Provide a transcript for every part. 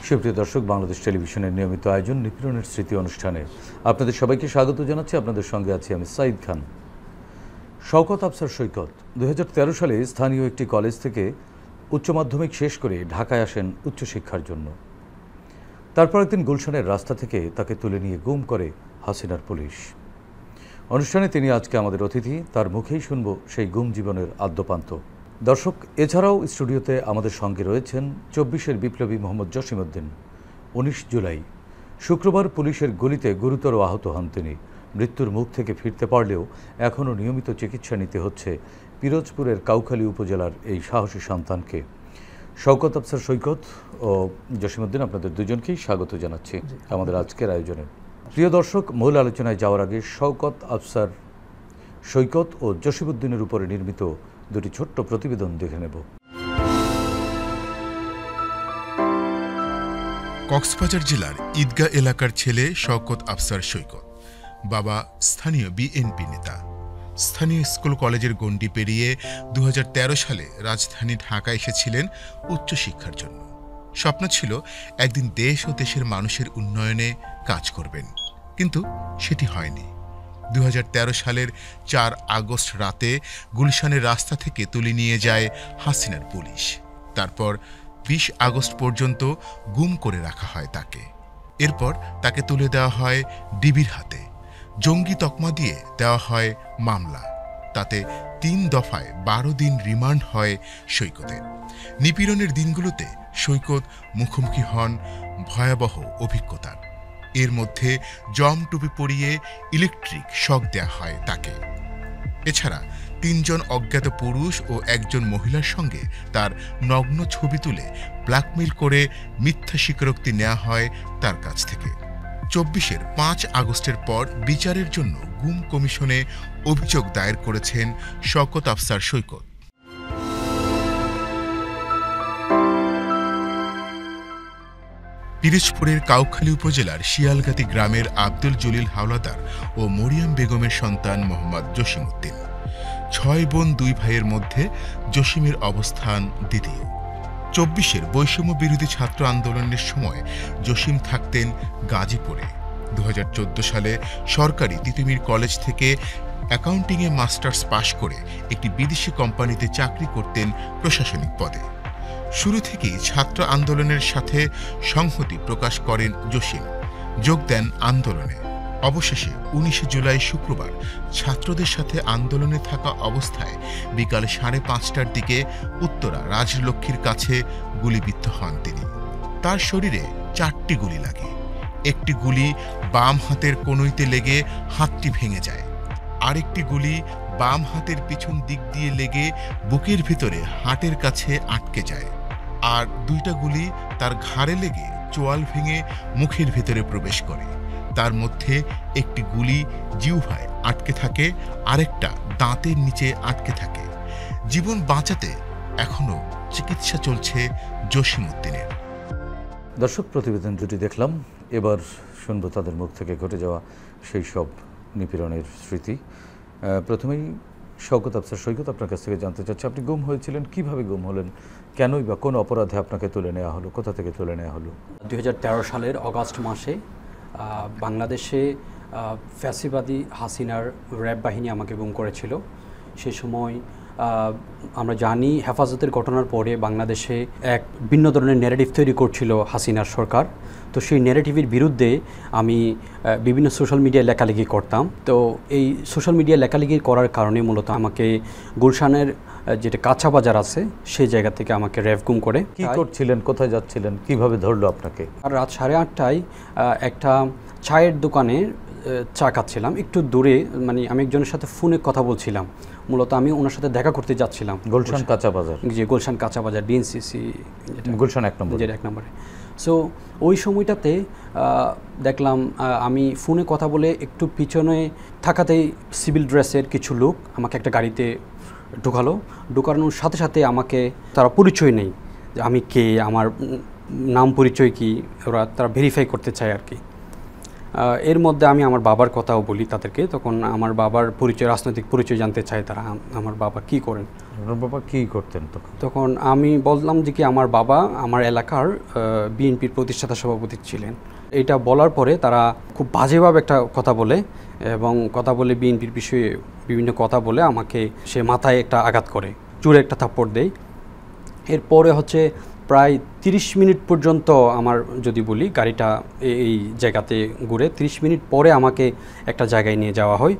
সুপ্রিয় দর্শক, বাংলাদেশ টেলিভিশনের নিয়মিত আয়োজন নিপীড়নের স্মৃতি অনুষ্ঠানে আপনাদের সবাইকে স্বাগত জানাচ্ছি। আপনাদের সঙ্গে আছি আমি সাইদ খান। শওকত আফসার সৈকত 2013 সালে স্থানীয় একটি কলেজ থেকে উচ্চ মাধ্যমিক শেষ করে ঢাকায় আসেন উচ্চশিক্ষার জন্য। তারপর একদিন গুলশানের রাস্তা থেকে তাকে তুলে নিয়ে গুম করে হাসিনার পুলিশ। অনুষ্ঠানে তিনি আজকে আমাদের অতিথি, তার মুখেই শুনব সেই গুম জীবনের আদ্যপান্ত। দর্শক, এছাড়াও স্টুডিওতে আমাদের সঙ্গে রয়েছেন 24-এর বিপ্লবী মোহাম্মদ জসিমউদ্দিন। 19 জুলাই শুক্রবার পুলিশের গুলিতে গুরুতর আহত হন তিনি। মৃত্যুর মুখ থেকে ফিরতে পারলেও এখনও নিয়মিত চিকিৎসা নিতে হচ্ছে পিরোজপুরের কাউখালী উপজেলার এই সাহসী সন্তানকে। শওকত আফসার সৈকত ও জসিমউদ্দিন, আপনাদের দুজনকেই স্বাগত জানাচ্ছি আমাদের আজকের আয়োজনে। প্রিয় দর্শক, মূল আলোচনায় যাওয়ার আগে শওকত আফসার সৈকত ও জসিমউদ্দিনের উপরে নির্মিত দুটি ছোট্ট প্রতিবেদন দেখে নেব। কক্সবাজার জেলার ঈদগাহ এলাকার ছেলে শওকত আফসার সৈকত। বাবা স্থানীয় বিএনপি নেতা। স্থানীয় স্কুল কলেজের গণ্ডি পেরিয়ে 2013 সালে রাজধানী ঢাকা এসেছিলেন উচ্চশিক্ষার জন্য। স্বপ্ন ছিল একদিন দেশ ও দেশের মানুষের উন্নয়নে কাজ করবেন, কিন্তু সেটি হয়নি। 2013 সালের 4 আগস্ট রাতে গুলশানের রাস্তা থেকে তুলে নিয়ে যায় হাসিনার পুলিশ। তারপর 20 আগস্ট পর্যন্ত গুম করে রাখা হয় তাকে। এরপর তাকে তুলে দেওয়া হয় ডিবির হাতে। জঙ্গি তকমা দিয়ে দেওয়া হয় মামলা। তাতে 3 দফায় 12 দিন রিমান্ড হয় সৈকতের। নিপীড়নের দিনগুলোতে সৈকত মুখোমুখি হন ভয়াবহ অভিজ্ঞতার। এর মধ্যে জম টুপি পরিয়ে ইলেকট্রিক শক দেয়া হয় তাকে। এছাড়া 3 জন অজ্ঞাত পুরুষ ও 1 জন মহিলার সঙ্গে তার নগ্ন ছবি তুলে ব্ল্যাকমেইল করে মিথ্যা স্বীকারোক্তি নেওয়া হয় তার কাছ থেকে। 24-এর 5 আগস্টের পর বিচারের জন্য গুম কমিশনে অভিযোগ দায়ের করেছেন শওকত আফসার সৈকত। পিরোজপুরের কাউখালী উপজেলার শিয়ালগাতি গ্রামের আব্দুল জলিল হাওলাদার ও মরিয়ম বেগমের সন্তান মোহাম্মদ জসিমউদ্দিন। 6 বোন 2 ভাইয়ের মধ্যে জসিমের অবস্থান দ্বিতীয়। 24-এর বৈষম্য বিরোধী ছাত্র আন্দোলনের সময় জসিম থাকতেন গাজীপুরে। 2014 সালে সরকারি তিতুমির কলেজ থেকে অ্যাকাউন্টিংয়ে মাস্টার্স পাশ করে একটি বিদেশি কোম্পানিতে চাকরি করতেন প্রশাসনিক পদে। শুরু থেকেই ছাত্র আন্দোলনের সাথে সংহতি প্রকাশ করেন জসিম। যোগ দেন আন্দোলনে। অবশেষে 19 জুলাই শুক্রবার ছাত্রদের সাথে আন্দোলনে থাকা অবস্থায় বিকাল 5:30টার দিকে উত্তরা রাজলক্ষ্মীর কাছে গুলিবিদ্ধ হন তিনি। তার শরীরে 4টি গুলি লাগে। একটি গুলি বাম হাতের কনুইতে লেগে হাতটি ভেঙে যায়। আরেকটি গুলি বাম হাতের পিছন দিক দিয়ে লেগে বুকের ভিতরে হাটের কাছে আটকে যায়। আর 2টা গুলি তার ঘাড়ে লেগে চোয়াল ভেঙে মুখের ভিতরে প্রবেশ করে। তার মধ্যে একটি গুলি জিহ্বায় আটকে থাকে, আরেকটা দাঁতের নিচে আটকে থাকে। জীবন বাঁচাতে এখনও চিকিৎসা চলছে জসিমউদ্দিনের। দর্শক, প্রতিবেদন দুটি দেখলাম, এবার শুনব তাদের মুখ থেকে ঘটে যাওয়া সেই সব নিপীড়নের স্মৃতি। প্রথমেই শওকত আফসার সৈকত, আপনার কাছ থেকে জানতে চাচ্ছি, আপনি গুম হয়েছিলেন, কিভাবে গুম হলেন, কেনই বা কোন অপরাধে আপনাকে তুলে নেওয়া হলো, কোথা থেকে তুলে নেওয়া হলো? 2013 সালের অগাস্ট মাসে বাংলাদেশে ফ্যাসিবাদী হাসিনার র্যাব বাহিনী আমাকে গুম করেছিল। সে সময় আমরা জানি হেফাজতের ঘটনার পরে বাংলাদেশে এক ভিন্ন ধরনের ন্যারেটিভ তৈরি করছিল হাসিনার সরকার। তো সেই ন্যারেটিভের বিরুদ্ধে আমি বিভিন্ন সোশ্যাল মিডিয়ায় লেখালেখি করতাম। তো এই সোশ্যাল মিডিয়া লেখালেখি করার কারণে মূলত আমাকে গুলশানের যেটা কাঁচা বাজার আছে সেই জায়গা থেকে আমাকে র্যাব গুম করে। কি করছিলেন, কোথায় যাচ্ছিলেন, কিভাবে ধরলো আপনাকে? আর রাত 8:30টায় একটা চায়ের দোকানে চা খাচ্ছিলাম, একটু দূরে। মানে আমি একজনের সাথে ফোনে কথা বলছিলাম, মূলত আমি ওনার সাথে দেখা করতে যাচ্ছিলাম। গুলশান কাঁচা বাজার? জি, গুলশান কাঁচা বাজার, ডিএনসিসি, গুলশান 1 নম্বর। 1 নম্বরে। সো ওই সময়টাতে দেখলাম আমি ফোনে কথা বলে একটু পিছনে থাকাতেই সিভিল ড্রেসের কিছু লোক আমাকে একটা গাড়িতে ঢোকানোর সাথে সাথে আমাকে তারা পরিচয় নেই যে আমি কে, আমার নাম পরিচয় কি, তারা ভেরিফাই করতে চায় আর কি। এর মধ্যে আমি আমার বাবার কথাও বলি তাদেরকে। তখন আমার বাবার পরিচয়, রাজনৈতিক পরিচয় জানতে চায় তারা, আমার বাবা কি করেন। আপনার বাবা কী করতেন তখন? তখন আমি বললাম যে কি আমার বাবা আমার এলাকার বিএনপির প্রতিষ্ঠাতা সভাপতি ছিলেন। এটা বলার পরে তারা খুব বাজেভাবে একটা কথা বলে এবং কথা বলে বিএনপির বিষয়ে বিভিন্ন কথা বলে আমাকে সে মাথায় একটা আঘাত করে, জোরে একটা থাপ্পড় দেয়। এরপরে হচ্ছে প্রায় 30 মিনিট পর্যন্ত আমার যদি বলি গাড়িটা এই জায়গাতে ঘুরে 30 মিনিট পরে আমাকে একটা জায়গায় নিয়ে যাওয়া হয়।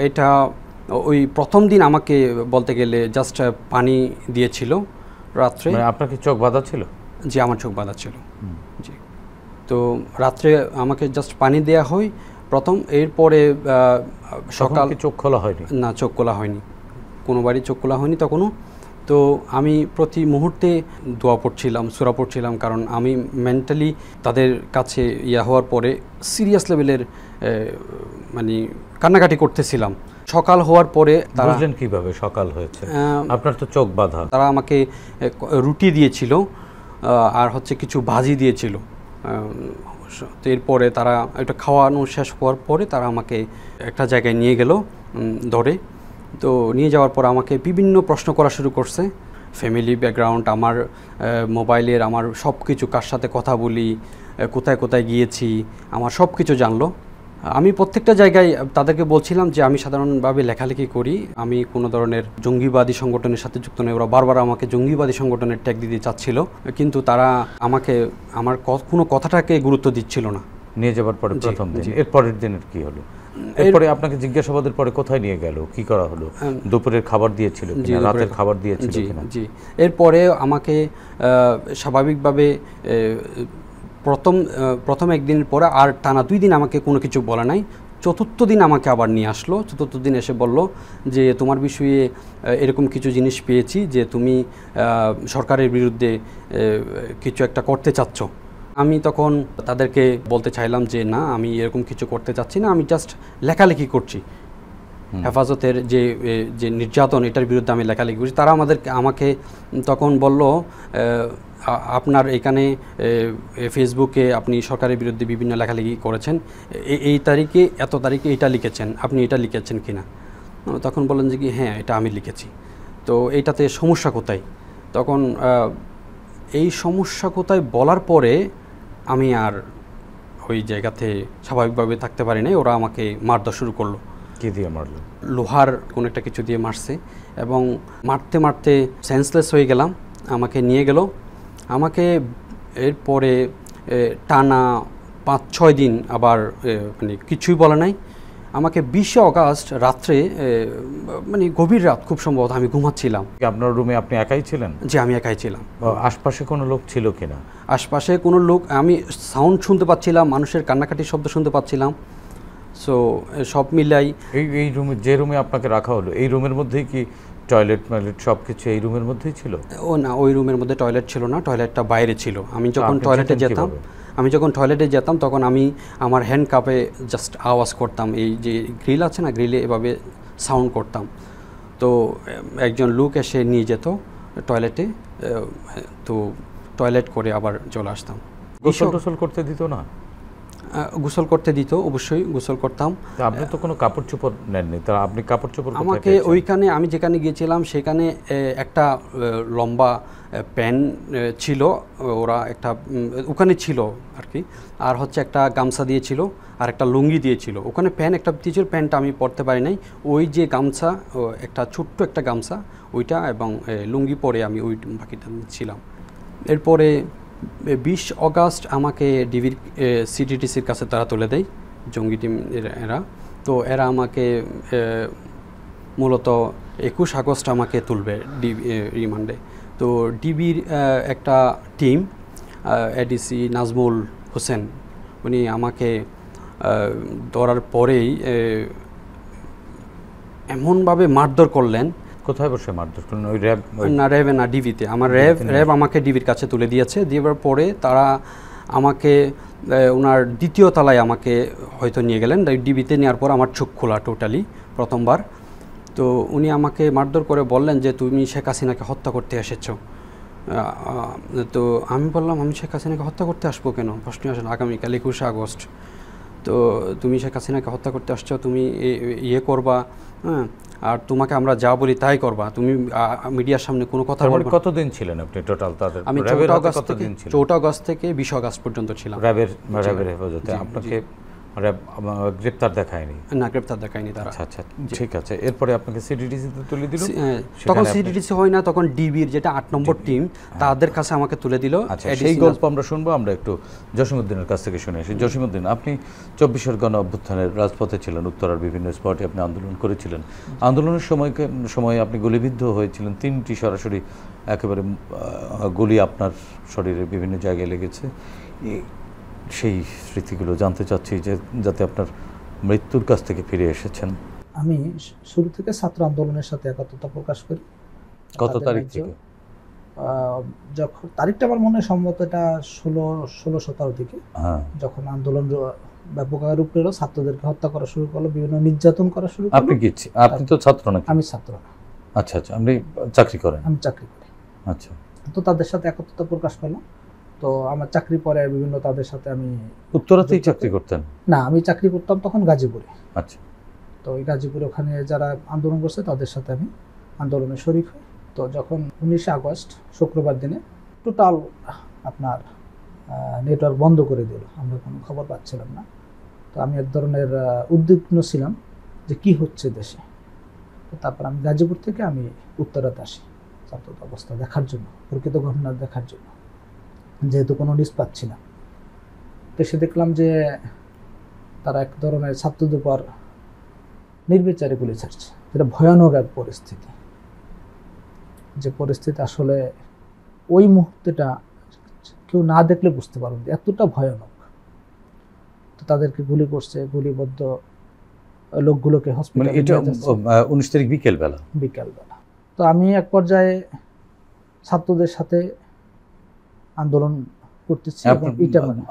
এটা ওই প্রথম দিন আমাকে বলতে গেলে জাস্ট পানি দিয়েছিল রাত্রে। মানে আপনার কি চোখ বাঁধা ছিল? জি, আমার চোখ বাঁধা ছিল। জি, তো রাত্রে আমাকে জাস্ট পানি দেওয়া হয় প্রথম। এরপরে সকাল চোখ খোলা হয়নি? না, চোখ খোলা হয়নি, কোনোবারই চোখ খোলা হয়নি তখনও। তো আমি প্রতি মুহূর্তে দোয়া পড়ছিলাম, সূরা পড়ছিলাম, কারণ আমি মেন্টালি তাদের কাছে হওয়ার পরে সিরিয়াস লেভেলের মানে কান্নাকাটি করতেছিলাম। সকাল হওয়ার পরে তারা বুঝলেন কিভাবে সকাল হয়েছে? আপনার তো চোখ বাঁধা। তারা আমাকে রুটি দিয়েছিল আর হচ্ছে কিছু ভাজি দিয়েছিল। তো এরপরে তারা এটা খাওয়ানো শেষ হওয়ার পরে তারা আমাকে একটা জায়গায় নিয়ে গেল ধরে। তো নিয়ে যাওয়ার পর আমাকে বিভিন্ন প্রশ্ন করা শুরু করছে, ফ্যামিলি ব্যাকগ্রাউন্ড, আমার মোবাইলের আমার সব কিছু, কার সাথে কথা বলি, কোথায় কোথায় গিয়েছি, আমার সব কিছু জানলো। আমি প্রত্যেকটা জায়গায় তাদেরকে বলছিলাম যে আমি সাধারণভাবে লেখালেখি করি, আমি কোনো ধরনের জঙ্গিবাদী সংগঠনের সাথে যুক্ত নই। ওরা বারবার আমাকে জঙ্গিবাদী সংগঠনের ট্যাগ দিতে চাচ্ছিল, কিন্তু তারা আমাকে আমার কোনো কথাটাকে গুরুত্ব দিচ্ছিল না। নিয়ে যাওয়ার পরে প্রথম দিন, এর পরের দিনের কি হলো? এরপরে আপনাকে জিজ্ঞাসাবাদের পরে কোথায় নিয়ে গেল, কি করা হলো? দুপুরের খাবার দিয়েছিল কিনা, রাতের খাবার দিয়েছিল কিনা? জি, এরপরে আমাকে স্বাভাবিকভাবে প্রথম একদিনের পরে আর টানা 2 দিন আমাকে কোনো কিছু বলে নাই। চতুর্থ দিন আমাকে আবার নিয়ে আসলো। চতুর্থ দিন এসে বলল যে তোমার বিষয়ে এরকম কিছু জিনিস পেয়েছি যে তুমি সরকারের বিরুদ্ধে কিছু একটা করতে চাচ্ছ। আমি তখন তাদেরকে বলতে চাইলাম যে না, আমি এরকম কিছু করতে চাচ্ছি না, আমি জাস্ট লেখালেখি করছি। হেফাজতের যে নির্যাতন, এটার বিরুদ্ধে আমি লেখালেখি করছি। তারা আমাকে তখন বলল আপনার এখানে ফেসবুকে আপনি সরকারের বিরুদ্ধে বিভিন্ন লেখালেখি করেছেন, এই তারিখে এত তারিখে এটা লিখেছেন, আপনি এটা লিখেছেন কিনা? তখন বললেন যে কি হ্যাঁ, এটা আমি লিখেছি। তো এইটাতে সমস্যা কোথায়? তখন এই সমস্যা কোথায় বলার পরে আমি আর ওই জায়গাতে স্বাভাবিকভাবে থাকতে পারি নাই। ওরা আমাকে মারধর শুরু করলো। কি দিয়ে মারলো? লোহার কোনো একটা কিছু দিয়ে মারছে এবং মারতে মারতে সেন্সলেস হয়ে গেলাম। আমাকে নিয়ে গেল। আমাকে এরপরে টানা 5-6 দিন আবার মানে কিছুই বলে নাই। আমাকে 20 অগাস্ট রাত্রে মানে গভীর রাত, খুব সম্ভবত আমি ঘুমাচ্ছিলাম। আপনার রুমে আপনি একাই ছিলেন? জি, আমি একাই ছিলাম। আশপাশে কোনো লোক ছিল কিনা? আশপাশে কোনো লোক, আমি সাউন্ড শুনতে পাচ্ছিলাম, মানুষের কান্নাকাটির শব্দ শুনতে পাচ্ছিলাম। সো সব মিলাই এই রুমে, যে রুমে আপনাকে রাখা হলো, এই রুমের মধ্যেই কি টয়লেট সব কিছু এই রুমের মধ্যেই ছিল? ও না, ওই রুমের মধ্যে টয়লেট ছিল না, টয়লেটটা বাইরে ছিল। আমি যখন টয়লেটে যেতাম তখন আমি আমার হ্যান্ড কাপে জাস্ট আওয়াজ করতাম, এই যে গ্রিল আছে না, গ্রিলে এভাবে সাউন্ড করতাম। তো একজন লোক এসে নিয়ে যেত টয়লেটে, তো টয়লেট করে আবার চলে আসতাম। গোসল করতে দিত না? গোসল করতে দিত, অবশ্যই গোসল করতাম। আপনি তো কোনো কাপড় চোপড় নেননি, তা আপনি কাপড় চোপড় আমাকে ওইখানে, আমি যেখানে গিয়েছিলাম সেখানে একটা লম্বা প্যান্ট ছিল, ওরা একটা ওখানে ছিল আর কি, আর হচ্ছে একটা গামছা দিয়েছিল আর একটা লুঙ্গি দিয়েছিল। ওখানে প্যান্ট একটা দিয়েছিল, প্যান্টটা আমি পরতে পারি নাই। ওই যে গামছা, একটা ছোট্ট একটা গামছা, ওইটা এবং লুঙ্গি পরে আমি ওই বাকিটা ছিলাম। এরপরে 20 অগাস্ট আমাকে ডিবির সিটিটিসির কাছে তারা তুলে দেয়, জঙ্গি টিম এরা। তো এরা আমাকে মূলত 21 আগস্ট আমাকে তুলবে রিমান্ডে। তো ডিবির একটা টিম, এডিসি নাজমুল হোসেন, উনি আমাকে ধরার পরেই এমনভাবে মারধর করলেন। কোথায় বসে মারধর করলেন? ওই র্যাব না, র্যাবে না, ডিবিতে। আমার র্যাব আমাকে ডিবির কাছে তুলে দিয়েছে। দেওয়ার পরে তারা আমাকে ওনার 2য় তলায় আমাকে হয়তো নিয়ে গেলেন। ডিবিতে নেওয়ার পর আমার চোখ খোলা টোটালি প্রথমবার। তো উনি আমাকে মারধর করে বললেন যে তুমি শেখ হাসিনাকে হত্যা করতে এসেছো। তো আমি বললাম আমি শেখ হাসিনাকে হত্যা করতে আসবো কেন? প্রশ্ন আসেন আগামীকাল 21 আগস্ট। তো তুমি শেখ হাসিনাকে হত্যা করতে আসছো, তুমি ইয়ে করবা, হ্যাঁ, আর তোমাকে আমরা যা বলি তাই করবা, তুমি মিডিয়ার সামনে কোনো কথা তারপরে বলবে না। কতদিন ছিলেন আপনি টোটাল তাদের আমি র্যাবের 4 হাতে আগস্ট থেকে কতদিন ছিলেন? 4 আগস্ট থেকে 20 আগস্ট পর্যন্ত ছিলাম র্যাবের হেফাজতে। আপনাকে র্যাব গ্রেপ্তার দেখায়নি? না, গ্রেপ্তার দেখায়নি তারা। আচ্ছা আচ্ছা, ঠিক আছে। এরপরে আপনাকে সিডিডিসিতে তুলে দিল? তখন সিডিডিসি হয় না, তখন ডিবির যেটা 8 নম্বর টিম তাদের কাছে আমাকে তুলে দিল। আচ্ছা, সেই গল্প আমরা শুনবো। আমরা একটু জসিমউদ্দিনের কাছ থেকে শুনে আসি। জসিমউদ্দিন, আপনি 24 গণ অভ্যুত্থানের রাজপথে ছিলেন, উত্তরার বিভিন্ন স্পটে আপনি আন্দোলন করেছিলেন। আন্দোলনের সময় আপনি গুলিবিদ্ধ হয়েছিলেন, 3টি সরাসরি একেবারে গুলি আপনার শরীরের বিভিন্ন জায়গায় লেগেছে। সেই স্মৃতিগুলো জানতে চাচ্ছি, যে যাতে আপনার মৃত্যুর কাছ থেকে ফিরে এসেছেন। আমি শুরু থেকে ছাত্র আন্দোলনের সাথে একাত্মতা প্রকাশ করি। কত তারিখ থেকে? যখন তারিখটা আমার মনে হয় সম্ভবত এটা 16-17 দিকে, যখন আন্দোলন ব্যাপক রূপ নিল, ছাত্রদেরকে হত্যা করা শুরু করলো, বিভিন্ন নির্যাতন করা শুরু করলো। আপনি তো ছাত্র নাকি? আমি ছাত্র না। আচ্ছা আচ্ছা, আপনি চাকরি করেন? আমি চাকরি করি। আচ্ছা, তো তাদের সাথে একাত্মতা প্রকাশ করলাম। তো আমার চাকরি পরে বিভিন্ন তাদের সাথে আমি উত্তরাতেই চাকরি করতেন? না, আমি চাকরি করতাম তখন গাজীপুরে। আচ্ছা, তো ওই গাজীপুরে ওখানে যারা আন্দোলন করছে তাদের সাথে আমি আন্দোলনে শরিক হই। তো যখন 19 আগস্ট শুক্রবার দিনে টোটাল আপনার নেটওয়ার্ক বন্ধ করে দিল, আমরা কোনো খবর পাচ্ছিলাম না। তো আমি এক ধরনের উদ্বিগ্ন ছিলাম যে কি হচ্ছে দেশে। তো তারপর আমি গাজীপুর থেকে আমি উত্তরাতে আসি ছাত্রদের অবস্থা দেখার জন্য, প্রকৃত ঘটনা দেখার জন্য, যেহেতু কোনো নিউজ পাচ্ছি না। তো সে দেখলাম যে তারা এক ধরনের ছাত্রদের উপর নির্বিচারে গুলি ছাড়ছে, যেটা ভয়ানক এক পরিস্থিতি। যে পরিস্থিতি আসলে ওই মুহূর্তেটা কেউ না দেখলে বুঝতে পারবে, এতটা ভয়ানক। তো তাদেরকে গুলি করছে, গুলিবদ্ধ লোকগুলোকে হসপিটালে এটা 19 তারিখ বিকেলবেলা। তো আমি এক পর্যায়ে ছাত্রদের সাথে আন্দোলন করতেছি।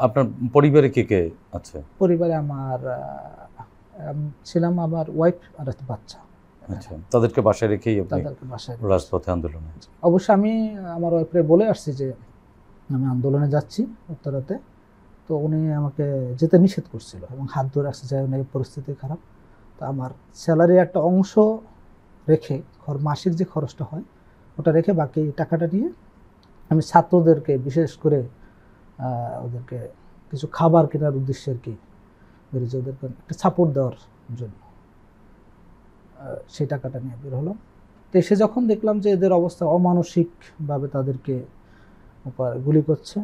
আপনার পরিবারে কে কে আছে? পরিবারে আমার ছিলাম, আমার ওয়াইফ আর একটা বাচ্চা। আচ্ছা, তাদেরকে বাসায় রেখেই আপনি তাদেরকে বাসায় রাজপথে আন্দোলনে? অবশ্য আমি আমার ওয়াইফরে বলে আসছি যে আমি আন্দোলনে যাচ্ছি উত্তরাতে। তো উনি আমাকে যেতে নিষেধ করছিল এবং হাত ধরে রাখছে যে পরিস্থিতি খারাপ। তো আমার স্যালারির একটা অংশ রেখে, মাসিক যে খরচটা হয় ওটা রেখে বাকি টাকাটা নিয়ে আমি ছাত্রদেরকে, বিশেষ করে ওদেরকে কিছু খাবার কেনার উদ্দেশ্যে আর কি বেরিয়েছে, ওদেরকে একটা সাপোর্ট দেওয়ার জন্য সেই টাকাটা নিয়ে বের হলাম। তো এসে যখন দেখলাম যে এদের অবস্থা অমানসিকভাবে তাদেরকে গুলি করছে,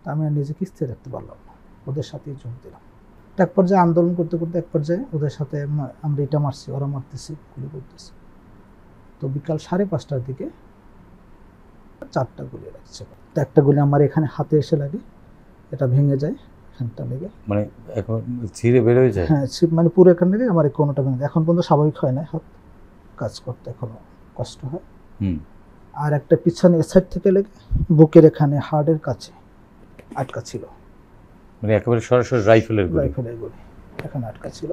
তা আমি আর নিজেকে স্থির রাখতে পারলাম না, ওদের সাথেই যোগ দিলাম। এক পর্যায়ে আন্দোলন করতে করতে এক পর্যায়ে ওদের সাথে আমরা এটা মারছি, ওরা মারতেছি, গুলি করতেছি। তো বিকাল 5:30টার দিকে 4টা গুলি লাগছে। তো একটা গুলি আমার এখানে হাতে এসে লাগে, এটা ভেঙে যায়, এখানটা লেগে, মানে এখন ছিঁড়ে বের হয়ে যায়? হ্যাঁ, মানে পুরো এখান থেকে আমার কোনোটা ভেঙে যায়। এখন পর্যন্ত স্বাভাবিক হয় না, হাত কাজ করতে এখনো কষ্ট হয়। আর একটা পিছনে সাইড থেকে লেগে বুকের এখানে হার্টের কাছে আটকা ছিল, মানে একেবারে সরাসরি রাইফেলের গুলি এখানে আটকা ছিল।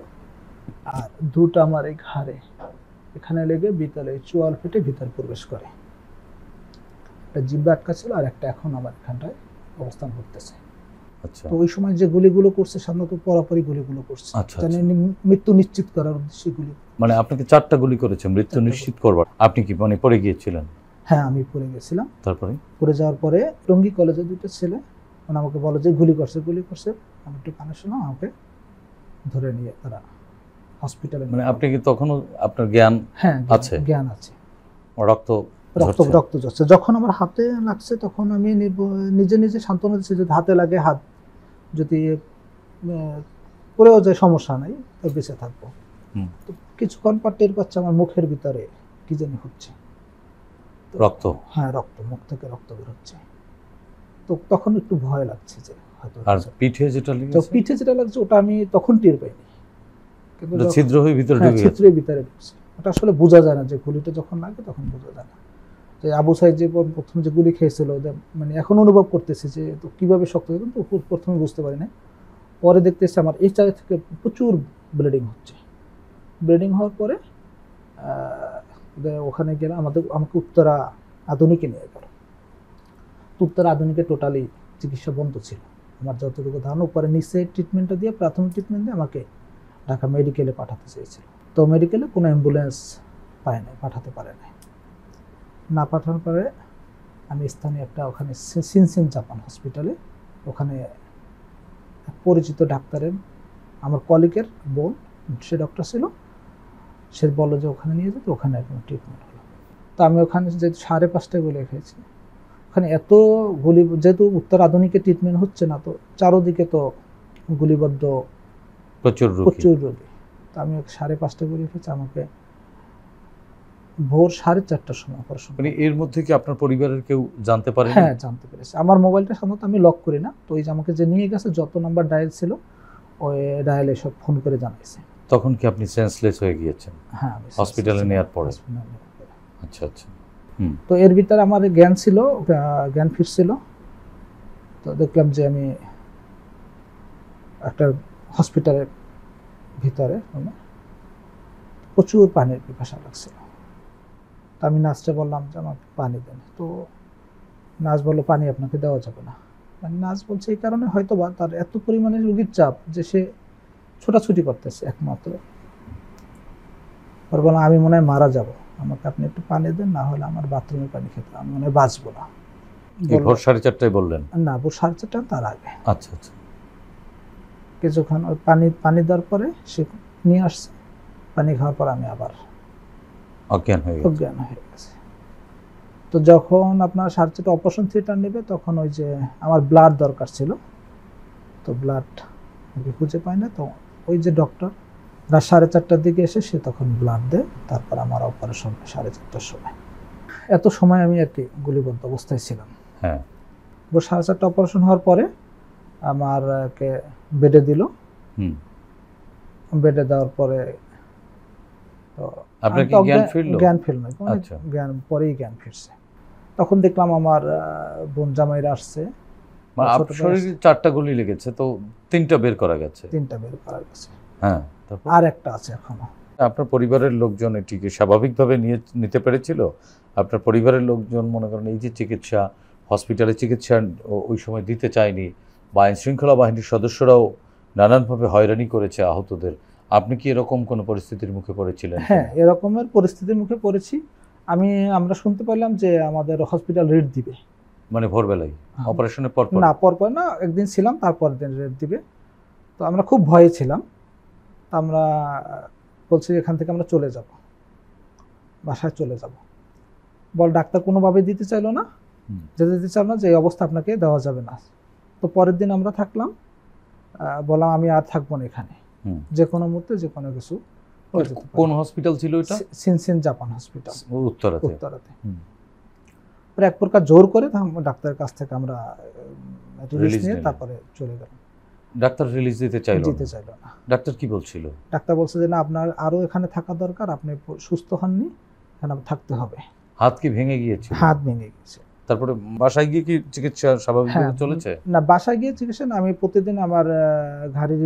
আর দুটো আমার এই ঘাড়ে এখানে লেগে ভিতরে চোয়াল ফেটে ভিতর প্রবেশ করে, একটা জিব্বা আটকা ছিল, আর একটা এখন আমার এখানটায় অবস্থান করতেছে। আচ্ছা, তো ওই সময় যে গুলিগুলো করছে সাধারণত পরাপরি গুলিগুলো করছে, মৃত্যু নিশ্চিত করার উদ্দেশ্যে গুলি। মানে আপনাকে 4টা গুলি করেছে মৃত্যু নিশ্চিত করবার। আপনি কি মানে পড়ে গিয়েছিলেন? হ্যাঁ, আমি পড়ে গেছিলাম। তারপরে পড়ে যাওয়ার পরে টঙ্গী কলেজে দুটো ছেলে আমাকে বলো যে গুলি করছে। আমি একটু কানে শুনলাম, আমাকে ধরে নিয়ে তারা হসপিটালে। মানে আপনি কি তখনও আপনার জ্ঞান? হ্যাঁ, আছে, জ্ঞান আছে। রক্ত ঝরছে। যখন আমার হাতে লাগছে তখন আমি নিজে নিজে সান্ত্বনা দিচ্ছি, যদি হাতে লাগে, হাত যদি পড়েও যায় সমস্যা নাই, তো বেঁচে থাকবো। তো কিছুক্ষণ পর টের পাচ্ছে আমার মুখের ভিতরে কি জানি হচ্ছে, রক্ত। হ্যাঁ, রক্ত, মুখ থেকে রক্ত বের হচ্ছে। তো তখন একটু ভয় লাগছে যে হয়তো। আর পিঠে যেটা লাগছে ওটা আমি তখন টের পাইনি, কিন্তু ছিদ্র হয়ে ভিতরে ঢুকে গেছে। ছিদ্রের ভিতরে ঢুকছে, ওটা আসলে বোঝা যায় না, যে গুলিটা যখন লাগে তখন বোঝা যায় না। যে আবু সাইদ যে প্রথম যে গুলি খেয়েছিল, মানে এখন অনুভব করতেছি যে তো কিভাবে শক্ত হয়ে, কিন্তু প্রথমে বুঝতে পারি না। পরে দেখতেছি আমার এই জায়গা থেকে প্রচুর ব্লিডিং হচ্ছে। ব্লিডিং হওয়ার পরে ওখানে গেলে আমাকে উত্তরা আধুনিকে নিয়ে গেল। উত্তরা আধুনিকে টোটালি চিকিৎসা বন্ধ ছিল আমার যতটুকু ধারণা। পরে নিচে ট্রিটমেন্টটা দিয়ে, প্রাথমিক ট্রিটমেন্ট দিয়ে আমাকে ঢাকা মেডিকেলে পাঠাতে চেয়েছিল। তো মেডিকেলে কোনো অ্যাম্বুলেন্স পায় নাই, পাঠাতে পারে নাই। না পাঠানোর পরে আমি স্থানীয় একটা ওখানে সিনসিন জাপান হসপিটালে, ওখানে এক পরিচিত ডাক্তারের, আমার কলিগের বোন, সে ডক্টর ছিল, সে বললো যে ওখানে নিয়ে যেতে, ওখানে একদম ট্রিটমেন্ট হলো। তো আমি ওখানে যে 5:30 গুলি খেয়েছি, ওখানে এত গুলি, যেহেতু উত্তর আধুনিকে ট্রিটমেন্ট হচ্ছে না, তো চারোদিকে তো গুলিবদ্ধ প্রচুর রোগী। তো আমি 5:30 গুলি খেয়েছি, আমাকে ভোর 4:30টার সময় অপারেশন। মানে এর মধ্যে কি আপনার পরিবারের কেউ জানতে পারে? হ্যাঁ, জানতে পেরেছে। আমার মোবাইলটা সাধারণত আমি লক করি না, তো ওই যে আমাকে যে নিয়ে গেছে যত নাম্বার ডায়াল ছিল, ওই ডায়ালে সব ফোন করে জানাইছে। তখন কি আপনি সেন্সলেস হয়ে গিয়েছেন? হ্যাঁ, হসপিটালে নেওয়ার পরে? আচ্ছা আচ্ছা। তো এর ভিতরে আমার জ্ঞান ছিল, জ্ঞান ফিরছিল। তো দেখলাম যে আমি একটা হসপিটালের ভিতরে প্রচুর পানির পিপাসা লাগছিল। তো আমি নার্সকে বললাম যে আমাকে পানি দেন। তো নার্স বললো পানি আপনাকে দেওয়া যাবে না। নার্স বলছে এই কারণে হয়তো বা তার এত পরিমাণে রোগীর চাপ যে সে ছোটাছুটি করতেছে একমাত্র। আর বললাম আমি মনে হয় মারা যাব, আমাকে আপনি একটু পানি দেন, না হলে আমার বাথরুমে পানি খেতে আমি মনে হয় বাঁচবো না। ভোর 4:30টায় বললেন? না, ভোর 4:30 তার আগে। আচ্ছা আচ্ছা। কিছুক্ষণ ওই পানি দেওয়ার পরে সে নিয়ে আসছে, পানি খাওয়ার পর আমি আবার অজ্ঞান হয়ে গেছে। তো যখন আপনার 4:30 অপারেশন থিয়েটার নেবে, তখন ওই যে আমার ব্লাড দরকার ছিল, তো ব্লাড খুঁজে পায় না। তো ওই যে ডক্টর রাত 4:30টার দিকে এসে সে তখন ব্লাড দেয়, তারপর আমার অপারেশন 4:30টার সময়। এত সময় আমি আর কি গুলিবদ্ধ অবস্থায় ছিলাম। হ্যাঁ। 4:30 অপারেশন হওয়ার পরে আমারকে বেডে দিল। বেডে দেওয়ার পরে তো আপনার কি জ্ঞান ফিরলো? জ্ঞান ফিরল না, জ্ঞান পরেই জ্ঞান ফিরছে। তখন দেখলাম আমার বোন জামাইরা আসছে। আপনার শরীরে 4টা গুলি লেগেছে, তো 3টা বের করা গেছে। 3টা বের করা গেছে। হ্যাঁ, তারপর আর একটা আছে এখনো। আপনার পরিবারের লোকজন এটিকে স্বাভাবিকভাবে নিতে পেরেছিল? আপনার পরিবারের লোকজন মনে করেন এই যে চিকিৎসা, হসপিটালে চিকিৎসা ওই সময় দিতে চায়নি, বা আইনশৃঙ্খলা বাহিনীর সদস্যরাও নানানভাবে হয়রানি করেছে আহতদের, আপনি কি এরকম কোনো পরিস্থিতির মুখে পড়েছিলেন? হ্যাঁ, এরকমের পরিস্থিতির মুখে পড়েছি। আমরা শুনতে পেলাম যে আমাদের হসপিটাল রেড দিবে, মানে ভোরবেলায় অপারেশনের পর? না, পরপর না, একদিন ছিলাম, তারপর দিন রেড দিবে। তো আমরা খুব ভয়ে ছিলাম। আমরা বলছি এখান থেকে আমরা চলে যাব, বাসায় চলে যাব। বল ডাক্তার কোনোভাবে দিতে চাইলো না, যেতে দিতে চাইল না, যে এই অবস্থা আপনাকে দেওয়া যাবে না। তো পরের দিন আমরা থাকলাম, বললাম আমি আর থাকবো না এখানে, যে কোনো মুহূর্তে যে কোনো কিছু। কোন হসপিটাল ছিল এটা? সিনসিন জাপান হসপিটাল, উত্তরাতে। এক প্রকার জোর করে ডাক্তারের কাছ থেকে আমরা রিলিজ নিয়ে তারপরে চলে গেলাম। ডাক্তার রিলিজ দিতে চাইল না। ডাক্তার কি বলছিল? ডাক্তার বলছে যে না, আপনার আরো এখানে থাকা দরকার, আপনি সুস্থ হননি, এখানে থাকতে হবে। হাত কি ভেঙে গিয়েছে? হাত ভেঙে গেছে। তারপরে বাসায় গিয়ে কি চিকিৎসা স্বাভাবিকভাবে চলেছে? না, বাসায় গিয়ে চিকিৎসা না, আমি প্রতিদিন আমার গাড়ি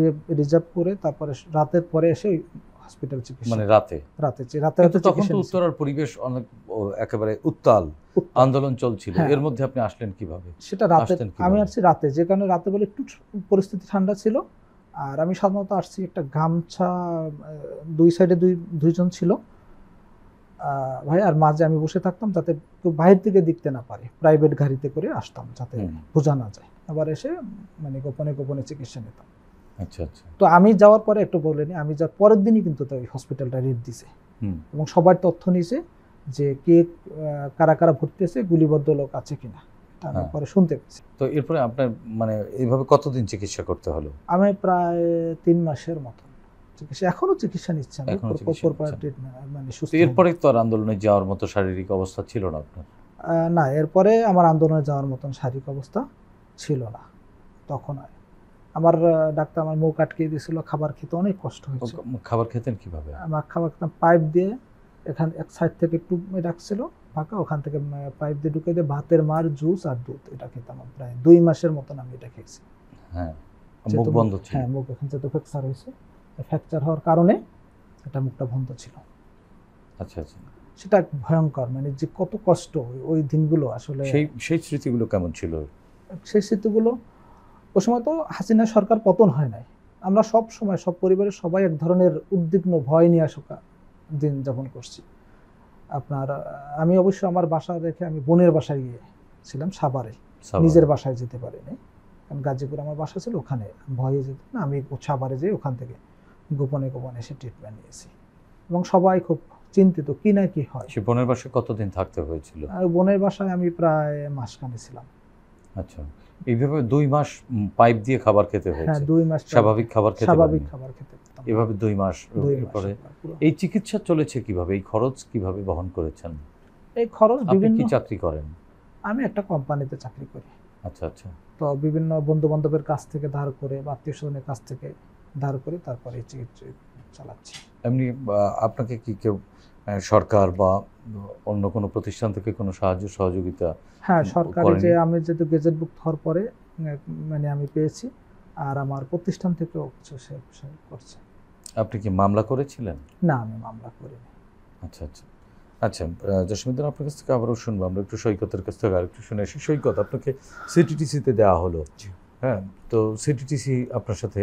রিজার্ভ করে তারপরে রাতের পরে এসে হসপিটাল চিকিৎসা। মানে রাতে তখন তো উত্তরার পরিবেশ অনেক একেবারে উত্তাল, আন্দোলন চলছিল, এর মধ্যে আপনি আসলেন কিভাবে? সেটা রাতে, আমি আসছি রাতে, যে কারণে রাতে বলে একটু পরিস্থিতি ঠান্ডা ছিল। আর আমি সাধারণত আসছি একটা গামছা, দুই সাইডে দুইজন ছিল ভাই, আর মাঝে আমি বসে থাকতাম যাতে কেউ বাইরে থেকে দেখতে না পারে। প্রাইভেট গাড়িতে করে আসতাম যাতে বোঝা না যায়। আবার এসে মানে গোপনে গোপনে চিকিৎসা নিতাম। আচ্ছা আচ্ছা। তো আমি যাওয়ার পরে একটু বলেনি, আমি যাওয়ার পরের দিনই কিন্তু ওই হসপিটালটা রেড দিছে এবং সবার তথ্য নিছে যে কে কারা কারা ভর্তি আছে, গুলিবদ্ধ লোক আছে কিনা, তারপরে শুনতে পেয়েছি। তো এরপরে আপনার মানে এইভাবে কতদিন চিকিৎসা করতে হলো? আমি প্রায় 3 মাসের মতো চিকিৎসা, এখনো চিকিৎসা নিচ্ছি। মানে সুস্থ। এরপরে তো আর আন্দোলনে যাওয়ার মতো শারীরিক অবস্থা ছিল না আপনার? না, এরপরে আমার আন্দোলনে যাওয়ার মতন শারীরিক অবস্থা ছিল না তখন। আমার ডাক্তার আমার মুখ আটকে দিয়েছিল, খাবার খেতে অনেক কষ্ট হয়েছে। খাবার খেতেন কিভাবে? আমার খাবার খেতাম পাইপ দিয়ে, এখানে এক সাইড থেকে একটু রাখছিল ফাঁকা, ওখান থেকে পাইপ দিয়ে ঢুকে দিয়ে ভাতের মার, জুস আর দুধ, এটা খেতাম। প্রায় 2 মাসের মতন আমি এটা খেয়েছি। হ্যাঁ, মুখ বন্ধ ছিল। হ্যাঁ, মুখ এখন যেহেতু ফ্র্যাকচার হয়েছে, ফ্র্যাকচার হওয়ার কারণে এটা মুখটা বন্ধ ছিল। আচ্ছা আচ্ছা। সেটা ভয়ঙ্কর, মানে যে কত কষ্ট ওই দিনগুলো আসলে। সেই স্মৃতিগুলো কেমন ছিল? সেই স্মৃতিগুলো, ওই সময় তো হাসিনা সরকার পতন হয় নাই, আমরা সব সময় সব পরিবারের সবাই এক ধরনের উদ্বিগ্ন, ভয় নিয়ে আসা দিন যাপন করছি। আপনার আমি অবশ্য আমার বাসা রেখে আমি বোনের বাসায় গিয়েছিলাম সাভারে, সাভারে। নিজের বাসায় যেতে পারিনি, কারণ গাজীপুর আমার বাসা ছিল, ওখানে ভয়ে যেত না, আমি সাভারে যেয়ে ওখান থেকে গোপনে গোপনে এসে ট্রিটমেন্ট নিয়েছি এবং সবাই খুব চিন্তিত কি না কি হয়। সে বোনের বাসায় কতদিন থাকতে হয়েছিল? আর বোনের বাসায় আমি প্রায় মাসখানে ছিলাম। আচ্ছা, এইভাবে 2 মাস পাইপ দিয়ে খাবার খেতে হ্যাঁ, হয়েছে? 2 মাস স্বাভাবিক খাবার খেতে স্বাভাবিক পারেননি? খাবার খেতে পারতাম না। এভাবে 2 মাস 2 মাস এরপরে পুরো। এই চিকিৎসা চলেছে কিভাবে? এই খরচ কিভাবে বহন করেছেন? এই খরচ আপনি বিভিন্ন, কি চাকরি করেন? আমি একটা কোম্পানিতে চাকরি করি, আচ্ছা আচ্ছা। তো বিভিন্ন বন্ধু বান্ধবের কাছ থেকে ধার করে বা আত্মীয় স্বজনের কাছ থেকে ধার করে তারপরে এই চিকিৎসা চালাচ্ছি। এমনি আপনাকে কি কেউ সরকার বা অন্য কোনো প্রতিষ্ঠান থেকে কোনো সাহায্য সহযোগিতা? হ্যাঁ, সরকারি করেনি? যে আমি যেহেতু গেজেটভুক্ত হওয়ার পরে মানে আমি পেয়েছি, আর আমার প্রতিষ্ঠান থেকেও কিছু সে করছে। আপনি কি মামলা করেছিলেন? না, আমি মামলা করিনি। আচ্ছা আচ্ছা আচ্ছা। জসীমউদ্দিন, আপনার কাছ থেকে আবারও শুনবো, আমরা একটু সৈকতের কাছ থেকে আরেকটু শুনে আসি। সৈকত, আপনাকে সিটিটিসিতে দেওয়া হলো, হ্যাঁ, তো সিটিটিসি আপনার সাথে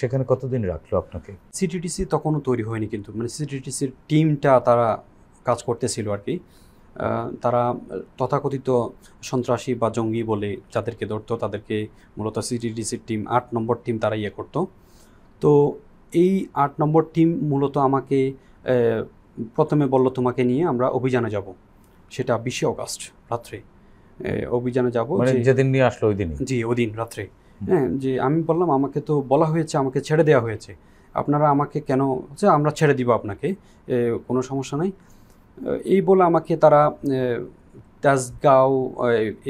সেখানে কতদিন রাখলো আপনাকে? সিটিটিসি তখনও তৈরি হয়নি, কিন্তু মানে সিটিটিসির টিমটা তারা কাজ করতেছিল আর কি। তারা তথাকথিত সন্ত্রাসী বা জঙ্গি বলে যাদেরকে ধরতো তাদেরকে মূলত সিটিটিসির টিম 8 নম্বর টিম তারা ইয়ে করতো। তো এই 8 নম্বর টিম মূলত আমাকে প্রথমে বলল তোমাকে নিয়ে আমরা অভিযানে যাব, সেটা 20 অগাস্ট রাত্রে অভিযানে যাব। মানে যেদিন নিয়ে আসলো ওই দিনই? জি, ওদিন রাত্রে। হ্যাঁ, যে আমি বললাম আমাকে তো বলা হয়েছে, আমাকে ছেড়ে দেওয়া হয়েছে, আপনারা আমাকে কেন? যে আমরা ছেড়ে দিব আপনাকে, কোনো সমস্যা নাই। এই বলে আমাকে তারা তেজগাঁও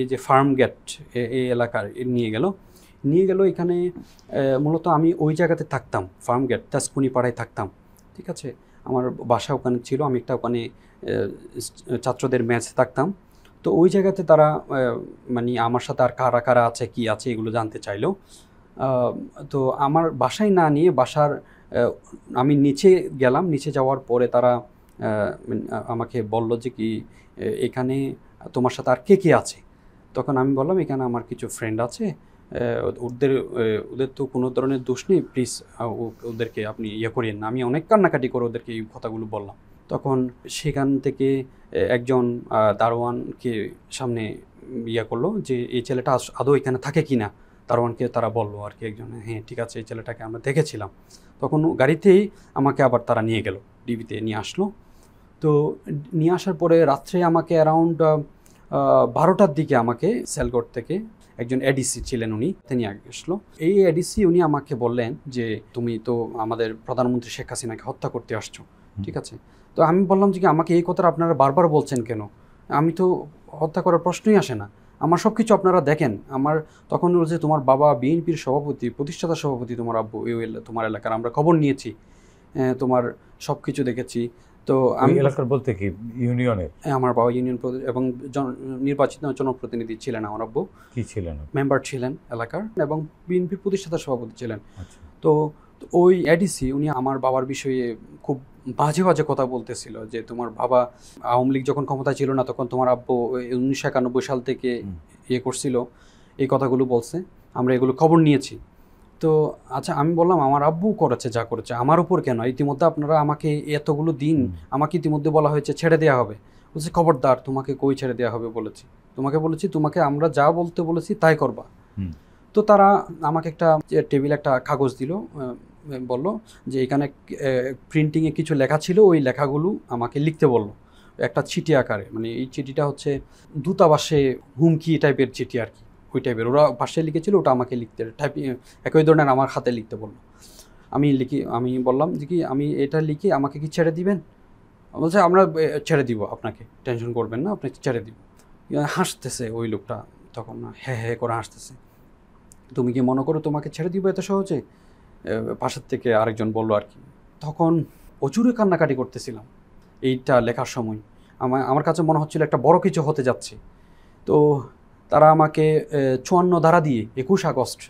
এই যে ফার্ম গেট এই এলাকার নিয়ে গেল এখানে। মূলত আমি ওই জায়গাতে থাকতাম, ফার্ম গেট তেজকুনি পাড়ায় থাকতাম, ঠিক আছে। আমার বাসা ওখানে ছিল, আমি একটা ওখানে ছাত্রদের ম্যাচে থাকতাম। তো ওই জায়গাতে তারা মানে আমার সাথে আর কারা কারা আছে কি আছে এগুলো জানতে চাইলো। তো আমার বাসায় না নিয়ে আমি নিচে গেলাম, নিচে যাওয়ার পরে তারা আমাকে বলল যে কি এখানে তোমার সাথে আর কে কে আছে? তখন আমি বললাম এখানে আমার কিছু ফ্রেন্ড আছে, ওদের তো কোনো ধরনের দোষ নেই, প্লিজ ওদেরকে আপনি ইয়ে করিয়েন না। আমি অনেক কান্নাকাটি করে ওদেরকে এই কথাগুলো বললাম। তখন সেখান থেকে একজন দারোয়ানকে সামনে ইয়ে করলো যে এই ছেলেটা আদৌ এখানে থাকে কি না। দারোয়ানকে তারা বললো আর কি একজন, হ্যাঁ ঠিক আছে এই ছেলেটাকে আমরা দেখেছিলাম। তখন গাড়িতেই আমাকে আবার তারা নিয়ে গেল, ডিবিতে নিয়ে আসলো। তো নিয়ে আসার পরে রাত্রে আমাকে অ্যারাউন্ড 12টার দিকে আমাকে সেলগড় থেকে একজন এডিসি ছিলেন, উনি নিয়ে আসলো। এই এডিসি উনি আমাকে বললেন যে তুমি তো আমাদের প্রধানমন্ত্রী শেখ হাসিনাকে হত্যা করতে আসছো, ঠিক আছে। তো আমি বললাম যে আমাকে এই কথাটা আপনারা বারবার বলছেন কেন? আমি তো হত্যা করার প্রশ্নই আসে না, আমার সব কিছু আপনারা দেখেন। আমার তখন বলছে তোমার বাবা বিএনপির সভাপতি, প্রতিষ্ঠাতা সভাপতি, তোমার আব্বু তোমার এলাকার, আমরা খবর নিয়েছি, তোমার সব কিছু দেখেছি। তো আমি এলাকার বলতে কি ইউনিয়নের? আমার বাবা ইউনিয়ন এবং নির্বাচিত জনপ্রতিনিধি ছিলেন, আমার আব্বু কি ছিলেন? মেম্বার ছিলেন এলাকার এবং বিএনপির প্রতিষ্ঠাতা সভাপতি ছিলেন। আচ্ছা। তো ওই এডিসি উনি আমার বাবার বিষয়ে খুব বাজে বাজে কথা বলতেছিল যে তোমার বাবা আওয়ামী লীগ যখন ক্ষমতায় ছিল না তখন তোমার আব্বু 1991 সাল থেকে ইয়ে করছিল, এই কথাগুলো বলছে, আমরা এগুলো খবর নিয়েছি। তো আচ্ছা, আমি বললাম আমার আব্বু করেছে যা করেছে, আমার উপর কেন? ইতিমধ্যে আপনারা আমাকে এতগুলো দিন আমাকে ইতিমধ্যে বলা হয়েছে ছেড়ে দেওয়া হবে। বলছে খবরদার, তোমাকে কই ছেড়ে দেওয়া হবে বলেছি? তোমাকে বলেছি তোমাকে আমরা যা বলতে বলেছি তাই করবা। তো তারা আমাকে একটা টেবিলে একটা কাগজ দিল, বলল যে এখানে প্রিন্টিংয়ে কিছু লেখা ছিল, ওই লেখাগুলো আমাকে লিখতে বললো একটা চিঠি আকারে। মানে এই চিঠিটা হচ্ছে দূতাবাসে হুমকি টাইপের চিঠি আর কি, ওই টাইপের। ওরা পাশে লিখেছিল, ওটা আমাকে লিখতে টাইপিং একই ধরনের আমার হাতে লিখতে বললো। আমি বললাম যে কি আমি এটা লিখে আমাকে কি ছেড়ে দিবেন? বলছে আমরা ছেড়ে দিব আপনাকে, টেনশন করবেন না, আপনাকে ছেড়ে দিব। হাসতেছে ওই লোকটা তখন, হ্যাঁ হ্যাঁ করে হাসতেছে। তুমি কি মনে করো তোমাকে ছেড়ে দিব এত সহজে? পাশের থেকে আরেকজন বললো আর কি। তখন প্রচুরই কান্নাকাটি করতেছিলাম এইটা লেখার সময়। আমার কাছে মনে হচ্ছিল একটা বড় কিছু হতে যাচ্ছে। তো তারা আমাকে 54 ধারা দিয়ে 21 আগস্ট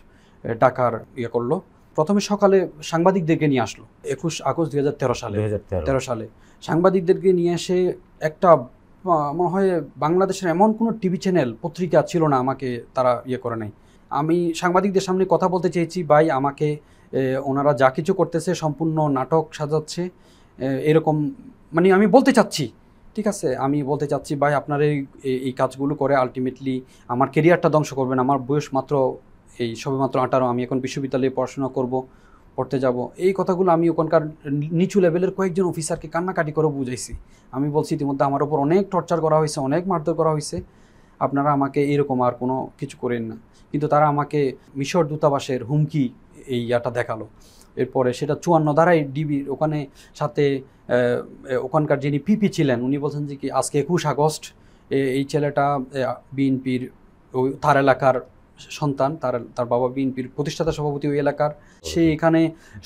ডাকার ইয়ে করলো। প্রথমে সকালে সাংবাদিকদেরকে নিয়ে আসলো 21 আগস্ট 2013 সালে সাংবাদিকদেরকে নিয়ে এসে একটা মনে হয় বাংলাদেশের এমন কোনো টিভি চ্যানেল পত্রিকা ছিল না আমাকে তারা ইয়ে করে নাই। আমি সাংবাদিকদের সামনে কথা বলতে চেয়েছি, ভাই আমাকে ওনারা যা কিছু করতেছে সম্পূর্ণ নাটক সাজাচ্ছে এরকম, মানে আমি বলতে চাচ্ছি ঠিক আছে, আমি বলতে চাচ্ছি ভাই আপনার এই কাজগুলো করে আলটিমেটলি আমার কেরিয়ারটা ধ্বংস করবেন। আমার বয়স মাত্র সবেমাত্র 18, আমি এখন বিশ্ববিদ্যালয়ে পড়াশোনা পড়তে যাব। এই কথাগুলো আমি ওখানকার নিচু লেভেলের কয়েকজন অফিসারকে কান্নাকাটি করে বুঝাইছি। আমি বলছি ইতিমধ্যে আমার ওপর অনেক টর্চার করা হয়েছে, অনেক মারধর করা হয়েছে, আপনারা আমাকে এরকম আর কোনো কিছু করেন না। কিন্তু তারা আমাকে মিশর দূতাবাসের হুমকি ইয়াটা দেখালো। এরপরে সেটা 54 ধারায় ডিবির ওখানে সাথে ওখানকার যিনি পিপি ছিলেন উনি বলছেন যে কি আজকে 21 আগস্ট এই ছেলেটা বিএনপির তার এলাকার সন্তান, তার বাবা বিএনপির প্রতিষ্ঠাতা সভাপতি ওই এলাকার, সে এখানে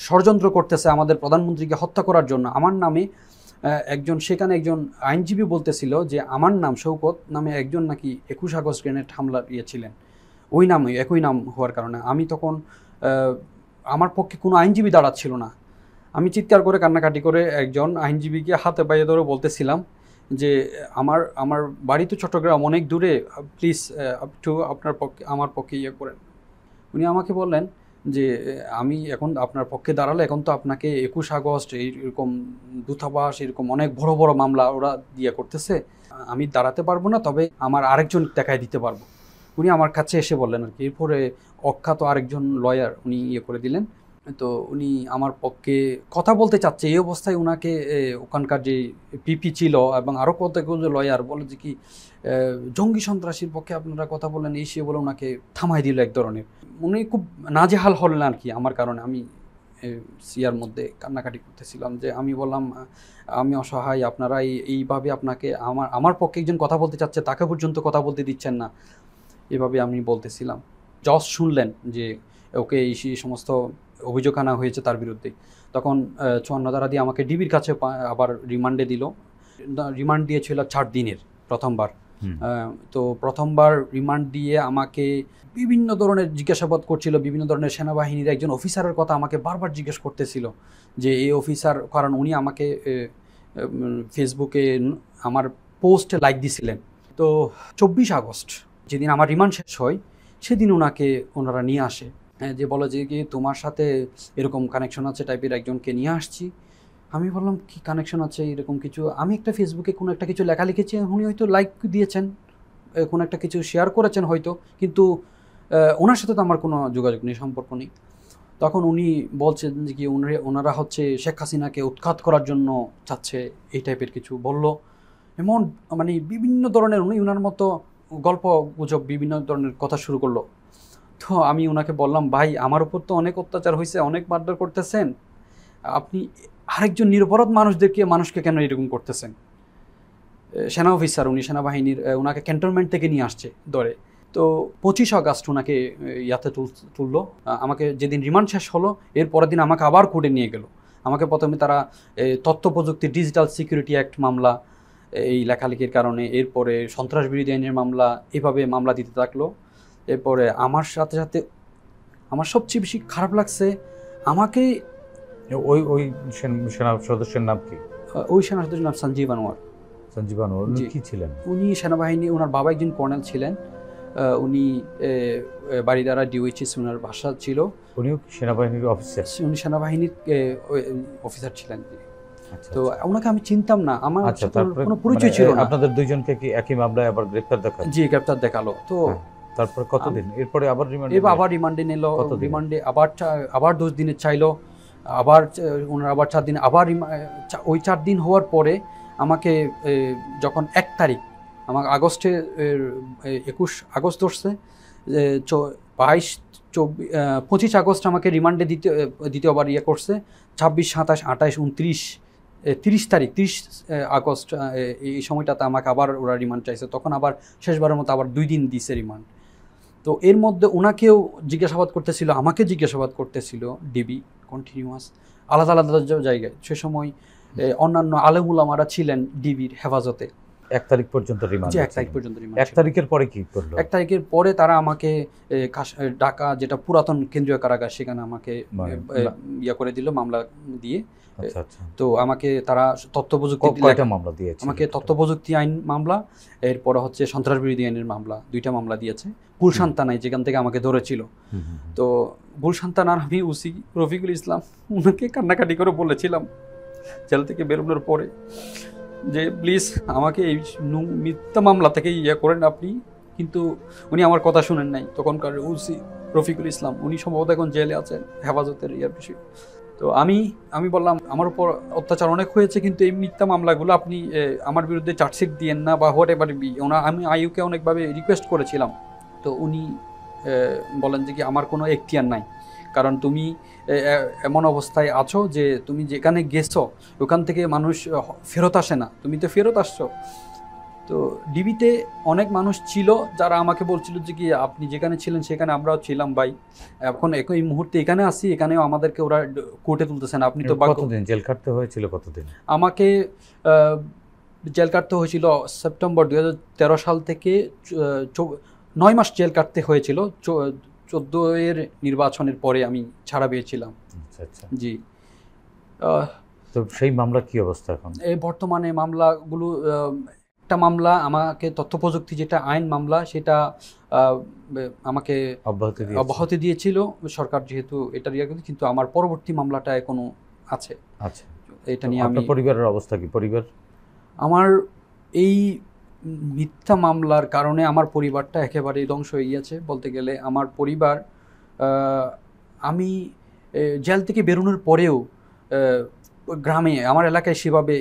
ষড়যন্ত্র করতেছে আমাদের প্রধানমন্ত্রীকে হত্যা করার জন্য। আমার নামে সেখানে একজন আইনজীবী বলতেছিল যে আমার নাম শওকত নামে একজন নাকি 21 আগস্ট গ্রেনেড হামলার ছিলেন, ওই নামই একই নাম হওয়ার কারণে আমি তখন আমার পক্ষে কোনো আইনজীবী দাঁড়াচ্ছিল না। আমি চিৎকার করে কান্নাকাটি করে একজন আইনজীবীকে হাতে পায়ে ধরে বলতেছিলাম যে আমার বাড়ি তো চট্টগ্রাম, অনেক দূরে, প্লিজ একটু আমার পক্ষে করেন। উনি আমাকে বললেন যে আমি এখন আপনার পক্ষে দাঁড়ালে এখন তো আপনাকে 21 আগস্ট এরকম দূতাবাস এরকম অনেক বড় বড় মামলা ওরা করতেছে, আমি দাঁড়াতে পারবো না, তবে আমার আরেকজন দেখায় দিতে পারবো। উনি আমার কাছে এসে বললেন আর কি। এরপরে অখ্যাত আরেকজন লয়ার উনি করে দিলেন। তো উনি আমার পক্ষে কথা বলতে চাচ্ছে, এই অবস্থায় ওনাকে ওখানকার যে পিপি ছিল এবং আরও কতগুলো লয়ার বলে যে কি জঙ্গি সন্ত্রাসীর পক্ষে আপনারা কথা বলেন, এই সে বলে ওনাকে থামাই দিল এক ধরনের। উনি খুব নাজেহাল হলেন আর কি আমার কারণে। আমি সিয়ার মধ্যে কান্নাকাটি করতেছিলাম যে আমি বললাম আমি অসহায়, আপনারা এইভাবে আপনাকে আমার পক্ষে একজন কথা বলতে চাচ্ছে তাকে পর্যন্ত কথা বলতে দিচ্ছেন না, এভাবে আমি বলতেছিলাম। জজ শুনলেন যে ওকে এই সমস্ত অভিযোগ আনা হয়েছে তার বিরুদ্ধে, তখন 54 ধারা দিয়ে আমাকে ডিবির কাছে আবার রিমান্ডে দিল। রিমান্ড দিয়েছিল 4 দিনের প্রথমবার। তো প্রথমবার রিমান্ড দিয়ে আমাকে বিভিন্ন ধরনের জিজ্ঞাসাবাদ করছিল, বিভিন্ন ধরনের সেনাবাহিনীর একজন অফিসারের কথা আমাকে বারবার জিজ্ঞেস করতেছিল যে এই অফিসার, কারণ উনি আমাকে ফেসবুকে আমার পোস্টে লাইক দিছিলেন। তো 24 আগস্ট যেদিন আমার রিমান্ড শেষ হয় সেদিন ওনারা নিয়ে আসে, যে বলে যে কি তোমার সাথে এরকম কানেকশন আছে টাইপের একজনকে নিয়ে আসছি। আমি বললাম কি কানেকশন আছে এরকম কিছু, আমি একটা ফেসবুকে কোনো একটা কিছু লেখা লিখেছি, উনি হয়তো লাইক দিয়েছেন, কোনো একটা কিছু শেয়ার করেছেন হয়তো, কিন্তু ওনার সাথে তো আমার কোনো যোগাযোগ নেই, সম্পর্ক নেই। তখন উনি বলছেন যে কি ওনারা হচ্ছে শেখ হাসিনাকে উৎখাত করার জন্য চাচ্ছে, এই টাইপের কিছু বলল। এমন মানে বিভিন্ন ধরনের ওনার মতো গল্প গুজব বিভিন্ন ধরনের কথা শুরু করলো। তো আমি ওনাকে বললাম ভাই আমার উপর তো অনেক অত্যাচার হয়েছে, অনেক মারধর করতেছেন, আপনি আরেকজন নিরপরাধ মানুষকে কেন এরকম করতেছেন? সেনা অফিসার, উনি সেনাবাহিনীর, ওনাকে ক্যান্টনমেন্ট থেকে নিয়ে আসছে ধরে। তো 25 আগস্ট ওনাকে ইয়াতে তুললো। আমাকে যেদিন রিমান্ড শেষ হলো এর পরের দিন আমাকে আবার কোর্টে নিয়ে গেল। আমাকে প্রথমে তারা তথ্য প্রযুক্তি ডিজিটাল সিকিউরিটি অ্যাক্ট মামলা এই লেখালেখির কারণে, এরপরে সন্ত্রাস বিরোধী আইনের মামলা, এভাবে মামলা দিতে থাকলো। এরপরে আমার সাথে সাথে আমার সবচেয়ে বেশি খারাপ লাগছে আমাকে ওই সেনা সদস্যের নাম কি? ওই সেনা সদস্যের নাম সঞ্জীব আনোয়ার। সঞ্জীব আনোয়ার কি ছিলেন? উনি সেনাবাহিনী, ওনার বাবা একজন কর্নেল ছিলেন, উনি বাড়িদারা ডিওএইচএস ওনার বাসা ছিল। উনিও সেনাবাহিনীর অফিসার? উনি সেনাবাহিনীর অফিসার ছিলেন। তো ওনাকে আমি চিনতাম না, আমার কোনো পরিচয় ছিল না। আপনাদের দুইজনকে কি একই মামলায় আবার গ্রেফতার দেখালো? জি, গ্রেফতার দেখালো। তো তারপর কতদিন এরপরে আবার রিমান্ডে নিল, রিমান্ডে আবার 10 দিনের চাইলো, আবার ওনার আবার 4 দিন, আবার ওই 4 দিন হওয়ার পরে আমাকে যখন 1 তারিখ আমাকে 21 আগস্ট ধরছে, 25 আগস্ট আমাকে রিমান্ডে দ্বিতীয়বার করছে, 26, 27, 28, 29, 30 তারিখ 30 আগস্ট এই সময়টাতে আমাকে আবার ওরা রিমান্ড চাইছে। তখন আবার শেষবারের মতো আবার 2 দিন দিছে রিমান্ড। তো এর মধ্যে ওনাকেও জিজ্ঞাসাবাদ করতেছিল, আমাকে জিজ্ঞাসাবাদ করতেছিল ডিবি কন্টিনিউয়াস আলাদা আলাদা জায়গায়। সে সময় অন্যান্য আলেমুলামারা ছিলেন ডিবির হেফাজতে। 1 তারিখ পর্যন্ত রিমান্ড? 1 তারিখ পর্যন্ত রিমান্ড। 1 তারিখের পরে কি করলো? 1 তারিখের পরে তারা আমাকে ঢাকা যেটা পুরাতন কেন্দ্রীয় কারাগার সেখানে আমাকে করে দিল মামলা দিয়ে। তো আমাকে তারা তথ্য প্রযুক্তি মামলা দিয়েছে, আমাকে তথ্য প্রযুক্তি আইন মামলা, এরপরে হচ্ছে সন্ত্রাস বিরোধী আইনের মামলা, 2টা মামলা দিয়েছে। গুলশান থানায় যেখান থেকে আমাকে ধরেছিল। তো গুলশান থানার আমি ওসি রফিকুল ইসলাম, ওনাকে কান্নাকাটি করে বলেছিলাম জেল থেকে বেরোনোর পরে যে প্লিজ আমাকে এই মিথ্যা মামলা থেকে করেন আপনি, কিন্তু উনি আমার কথা শুনেন নাই। তখনকার ওসি রফিকুল ইসলাম, উনি সম্ভবত এখন জেলে আছেন হেফাজতের বিষয়। তো আমি বললাম আমার উপর অত্যাচার অনেক হয়েছে, কিন্তু এই মিথ্যা মামলাগুলো আপনি আমার বিরুদ্ধে চার্জশিট দিয়েন না বা হোয়াট এভার বি। আমি আইইউকে অনেকভাবে রিকোয়েস্ট করেছিলাম, তো উনি বলেন যে কি আমার কোনো এখতিয়ার নাই, কারণ তুমি এমন অবস্থায় আছো যে তুমি যেখানে গেছো ওখান থেকে মানুষ ফেরত আসে না, তুমি তো ফেরত আসছো। তো ডিবিতে অনেক মানুষ ছিল যারা আমাকে বলছিল যে কি আপনি যেখানে ছিলেন সেখানে আমরাও ছিলাম ভাই, এখন এই মুহূর্তে এখানে আসি, এখানেও আমাদেরকে ওরা কোর্টে তুলতেছেন, আপনি তো কতদিন জেল কাটতে হয়েছিল? কতদিন? আমাকে জেল কাটতে হয়েছিল সেপ্টেম্বর 2013 সাল থেকে 9 মাস জেল কাটতে হয়েছিল। 14-এর নির্বাচনের পরে আমি ছাড়া পেয়েছিলাম। আচ্ছা। জি। তো সেই মামলার কি অবস্থা এখন? এই বর্তমানে মামলাগুলো, একটা মামলা আমাকে তথ্য প্রযুক্তি যেটা আইন মামলা, সেটা আমাকে অব্যাহতি দিয়েছিল সরকার, যেহেতু এটা কিন্তু আমার পরবর্তী মামলাটা এখনো আছে। আচ্ছা, এটা নিয়ে আমি, পরিবারের অবস্থা কি? পরিবার, আমার এই মিথ্যা মামলার কারণে আমার পরিবারটা একেবারেই ধ্বংস হয়ে গিয়েছে বলতে গেলে। আমার পরিবার, আমি জেল থেকে বেরোনোর পরেও গ্রামে আমার এলাকায় সেভাবে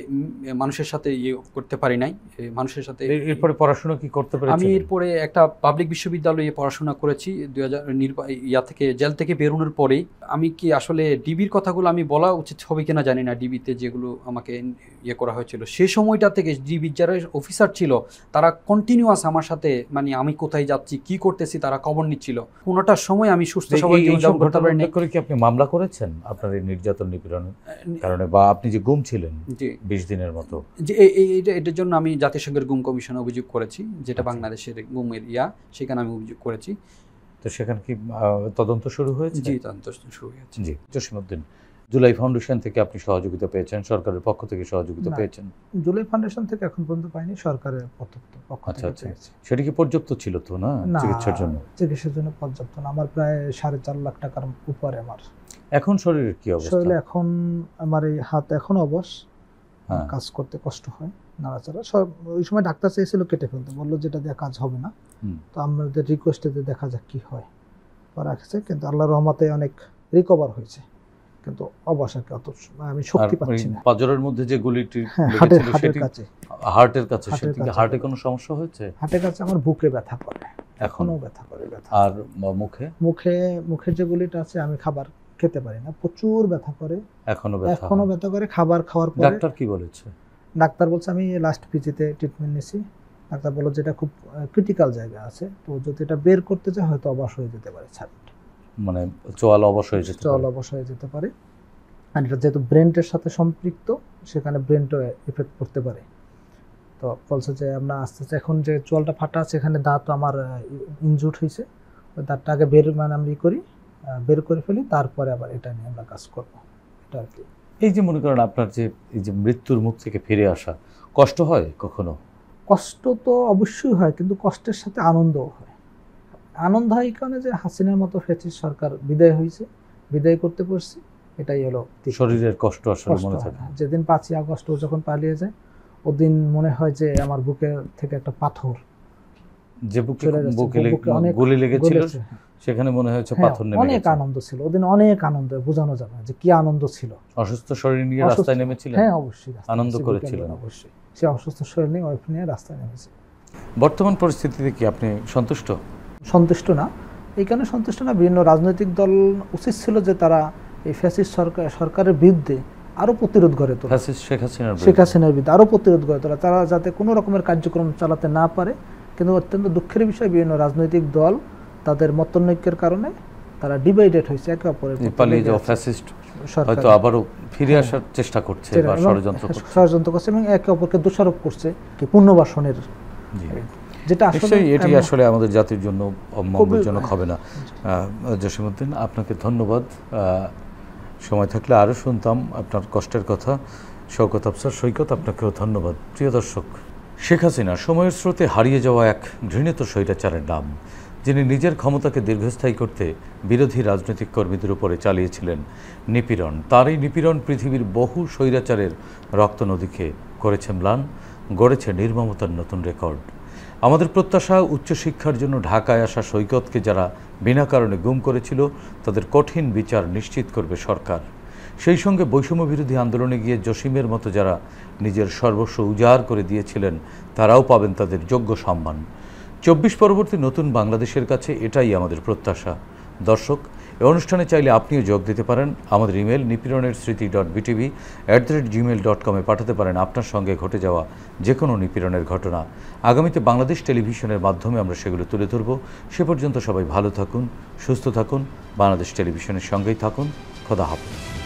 মানুষের সাথে করতে পারি নাই, মানুষের সাথে। এরপরে পড়াশোনা কি করতে পারি? আমি এরপরে একটা পাবলিক বিশ্ববিদ্যালয়ে পড়াশোনা করেছি 2000 থেকে জেল থেকে বেরোনোর পরেই। আমি কি আসলে ডিবির কথাগুলো আমি বলা উচিত হবে কিনা জানি না, ডিবিতে যেগুলো আমাকে করা হয়েছিল সেই সময়টা থেকে ডিবির যারা অফিসার ছিল তারা কন্টিনিউয়াস আমার সাথে, মানে আমি কোথায় যাচ্ছি কি করতেছি তারা খবর নিচ্ছিল। কোনোটার সময় আমি সুস্থ সবল জীবনযাপন করতে পারিনি। কি আপনি মামলা করেছেন আপনার এই নির্যাতন নিপীড়নের কারণে, বা আপনি যে গুম ছিলেন 20 দিনের মতো, যে এটার জন্য আমি জাতিসংঘের গুম কমিশনে অভিযোগ করেছি, যেটা বাংলাদেশের গুমের সেখানে আমি অভিযোগ করেছি। তো সেখানে কি তদন্ত শুরু হয়েছে? জি, তদন্ত শুরু হয়েছে। জি। জসিমউদ্দিন, জুলাই ফাউন্ডেশন থেকে আপনি সহযোগিতা পেয়েছেন, সরকারের পক্ষ থেকে সহযোগিতা পেয়েছেন? জুলাই ফাউন্ডেশন থেকে এখন পর্যন্ত পাইনি, সরকারের পক্ষ থেকে পেয়েছি। সেটা কি পর্যাপ্ত ছিল তো না চিকিৎসার জন্য? চিকিৎসার জন্য পর্যাপ্ত না, আমার প্রায় 4.5 লাখ টাকার উপরে আমার। এখন শরীরের কি অবস্থা? শরীরে এখন আমার এই হাত এখনো অবশ, কাজ করতে কষ্ট হয়, নাড়াচাড়া সব। ওই সময় ডাক্তার চেয়েছিল কেটে ফেলতে, বললো যেটা দিয়ে কাজ হবে না। তো আমাদের রিকোয়েস্টে দেখা যাক কি হয়, রাখছে। কিন্তু আল্লাহর রহমতে অনেক রিকভার হয়েছে, কিন্তু অবশ্যই অত আমি শক্তি পাচ্ছি না। পাঁজরের মধ্যে যে গুলিটি হার্টের কাছে, সেটি হার্টে কোনো সমস্যা হয়েছে? হার্টের কাছে আমার বুকে ব্যথা করে, এখনো ব্যথা করে। আর মুখে যে গুলিটা আছে, আমি খাবার খেতে পারি না, প্রচুর ব্যথা করে, এখনো ব্যথা করে। খাবার খাওয়ার পরে ডাক্তার কি বলেছে? ডাক্তার বলছে, আমি লাস্ট পিজিতে ট্রিটমেন্ট নিছি, ডাক্তার বলল যেটা খুব ক্রিটিক্যাল জায়গা আছে, তো যদি এটা বের করতে চায় হয়তো অবশ হয়ে যেতে পারে, মানে চোয়াল অবশ হয়ে যেতে পারে। আর এটা যেহেতু ব্রেনের সাথে সম্পৃক্ত, সেখানে ব্রেনটা এফেক্ট করতে পারে। তো বলছে যে আমরা আস্তে আস্তে, এখন যে চোয়ালটা ফাটা আছে এখানে দাঁত আমার ইনজুর্ড হয়েছে, ওই দাঁতটা আগে আমি বের করে ফেলি, তারপরে আবার এটা নিয়ে আমরা কাজ করবো, এটা আর কি। এই যে মনে করেন আপনার যে এই যে মৃত্যুর মুখ থেকে ফিরে আসা, কষ্ট হয় কখনো? কষ্ট তো অবশ্যই হয়, কিন্তু কষ্টের সাথে আনন্দও হয়। আনন্দ হয় এই কারণে যে হাসিনার মতো ফ্যাসিস্ট সরকার বিদায় হয়েছে, বিদায় করতে পারছি, এটাই হলো শরীরের কষ্ট। আসলে মনে থাকে যেদিন 5ই আগস্ট ও যখন পালিয়ে যায়, ওদিন মনে হয় যে আমার বুকের থেকে একটা পাথর, যে বুকে গুলি লেগেছিল সেখানে মনে হয়েছে পাথর নেমে গেছে। অনেক আনন্দ ছিল ওদিন, অনেক আনন্দ, বোঝানো যাবে না যে কি আনন্দ ছিল। অসুস্থ শরীর নিয়ে রাস্তায় নেমেছিলেন? হ্যাঁ, অবশ্যই আনন্দ করেছিলেন। অবশ্যই, সে অসুস্থ শরীর নিয়ে ওইফ নিয়ে রাস্তায় নেমেছে। বর্তমান পরিস্থিতিতে কি আপনি সন্তুষ্ট? সন্তুষ্ট না, এই কারণে সন্তুষ্ট না, বিভিন্ন রাজনৈতিক দল উচিত ছিল যে তারা এই ফ্যাসিস্ট সরকারের বিরুদ্ধে আরো প্রতিরোধ গড়ে তোলা, শেখ হাসিনার বিরুদ্ধে আরো প্রতিরোধ গড়ে তোলা, তারা যাতে কোনো রকমের কার্যক্রম চালাতে না পারে। কিন্তু অত্যন্ত দুঃখের বিষয়, বিভিন্ন রাজনৈতিক দল তাদের মতনৈক্যের কারণে তারা ডিভাইডেড হয়েছে, একে অপরের পালিয়ে যাওয়া ফ্যাসিস্ট হয়তো আবারও ফিরে আসার চেষ্টা করছে বা ষড়যন্ত্র করছে এবং একে অপরকে দোষারোপ করছে কি পুনর্বাসনের, যেটা আসলে এটি আসলে আমাদের জাতির জন্য মঙ্গলজনক হবে না। জসিমউদ্দিন, আপনাকে ধন্যবাদ। সময় থাকলে আরও শুনতাম আপনার কষ্টের কথা। শওকত আফসার সৈকত, আপনাকেও ধন্যবাদ। প্রিয় দর্শক, শেখ হাসিনা সময়ের স্রোতে হারিয়ে যাওয়া এক ঘৃণিত স্বৈরাচারের নাম, যিনি নিজের ক্ষমতাকে দীর্ঘস্থায়ী করতে বিরোধী রাজনৈতিক কর্মীদের উপরে চালিয়েছিলেন নিপীড়ন। তার এই নিপীড়ন পৃথিবীর বহু স্বৈরাচারের রক্তনদীকে করেছে ম্লান, গড়েছে নির্মমতার নতুন রেকর্ড। আমাদের প্রত্যাশা, উচ্চশিক্ষার জন্য ঢাকায় আসা সৈকতকে যারা বিনা কারণে গুম করেছিল তাদের কঠিন বিচার নিশ্চিত করবে সরকার। সেই সঙ্গে বৈষম্য বিরোধী আন্দোলনে গিয়ে জসিমের মতো যারা নিজের সর্বস্ব উজাড় করে দিয়েছিলেন তারাও পাবেন তাদের যোগ্য সম্মান। 24 পরবর্তী নতুন বাংলাদেশের কাছে এটাই আমাদের প্রত্যাশা। দর্শক, এই অনুষ্ঠানে চাইলে আপনিও যোগ দিতে পারেন। আমাদের ইমেল nipironersriti.btv@gmail.com-এ পাঠাতে পারেন আপনার সঙ্গে ঘটে যাওয়া যে কোনো নিপীড়নের ঘটনা। আগামীতে বাংলাদেশ টেলিভিশনের মাধ্যমে আমরা সেগুলো তুলে ধরব। সে পর্যন্ত সবাই ভালো থাকুন, সুস্থ থাকুন, বাংলাদেশ টেলিভিশনের সঙ্গেই থাকুন। খোদা হাফেজ।